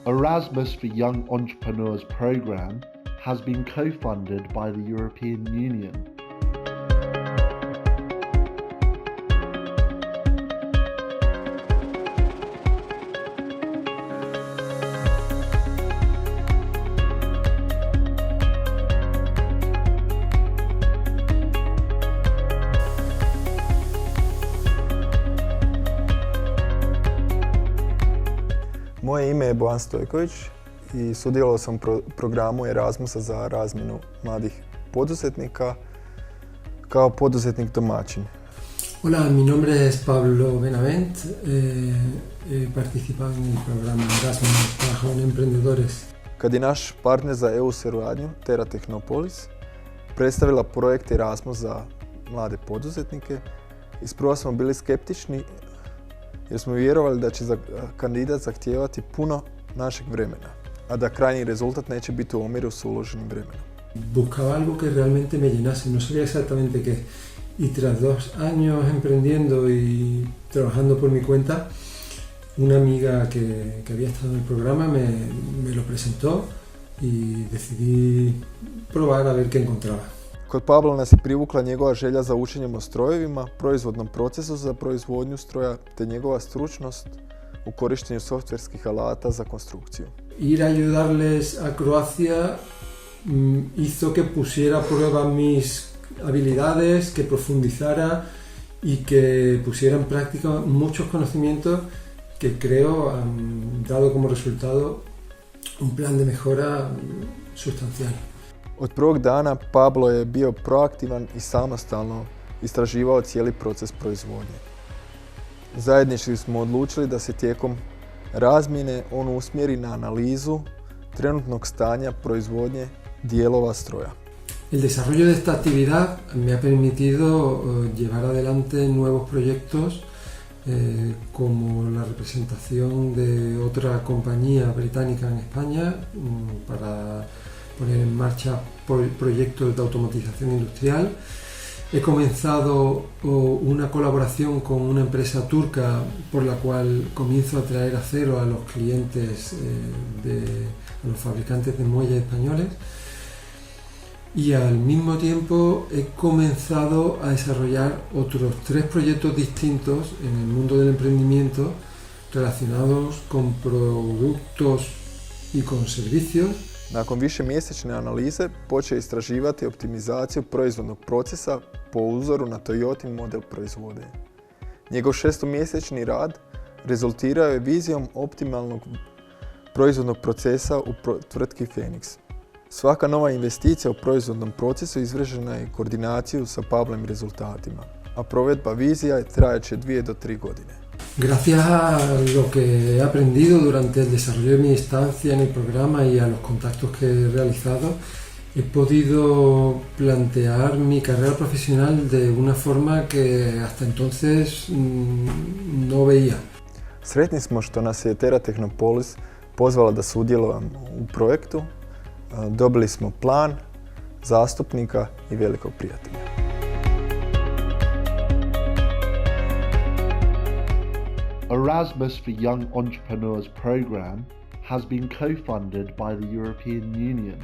Erasmus for Young Entrepreneurs program has been co-funded by the European Union. Moje ime je Bojan Stojković i sudjelovao sam u programu Erasmusa za razmjenu mladih poduzetnika kao poduzetnik domaćin. Hola, mi nombre es Pablo Benavent. He participado en el programa Erasmus para Jóvenes Emprendedores. Kad je naš partner za EU suradnju, Terra Technopolis, predstavila projekt Erasmus za mlade poduzetnike, isprva smo bili skeptični jer smo vjerovali da će kandidat zahtijevati puno našeg vremena, a da krajnji rezultat neće biti u omjeru s uloženim vremenom. Buscaba algo que realmente me llenase, no sabía exactamente qué. Y tras 2 años emprendiendo y trabajando por mi cuenta, una amiga que había estado en el programa me lo presentó y decidí probar a ver qué encontraba. Kod Pabla nas je privukla njegova želja za učenjem o strojevima, proizvodnom procesu za proizvodnju stroja te njegova stručnost u korištenju softverskih alata za konstrukciju. Ir a ayudarles a Croacia hizo que pusiera a prueba mis habilidades, que profundizara y que pusiera en práctica muchos conocimientos que creo han dado como resultado un plan de mejora sustancial. Od prvog dana Pablo je bio proaktivan i samostalno istraživao cijeli proces proizvodnje. Zajednički smo odlučili da se tijekom razmjene on usmjeri na analizu trenutnog stanja proizvodnje dijelova stroja. El desarrollo de esta actividad me ha permitido llevar adelante nuevos proyectos como la representación de otra compañía británica en España para poner en marcha proyectos de automatización industrial. He comenzado una colaboración con una empresa turca por la cual comienzo a traer acero a los clientes, a los fabricantes de muelles españoles. Y al mismo tiempo he comenzado a desarrollar otros 3 proyectos distintos en el mundo del emprendimiento relacionados con productos y con servicios. Nakon višemjesečne analize počeo istraživati optimizaciju proizvodnog procesa po uzoru na Toyotin model proizvodnje. Njegov 6-mjesečni rad rezultirao je vizijom optimalnog proizvodnog procesa u tvrtki Phoenix. Svaka nova investicija u proizvodnom procesu izvršena je koordinaciju sa Pavlovim rezultatima, a provedba vizija trajaće 2 do 3 godine. Gracias a lo que he aprendido durante el desarrollo de mi estancia en el programa y a los contactos que he realizado, he podido plantear mi carrera profesional de una forma que hasta entonces no veía. Sretni smo što nas je Terra Technopolis pozvala da sudjelujemo u projektu. Dobili smo plan, zastupnika i velikog prijatelja. Erasmus for Young Entrepreneurs program has been co-funded by the European Union.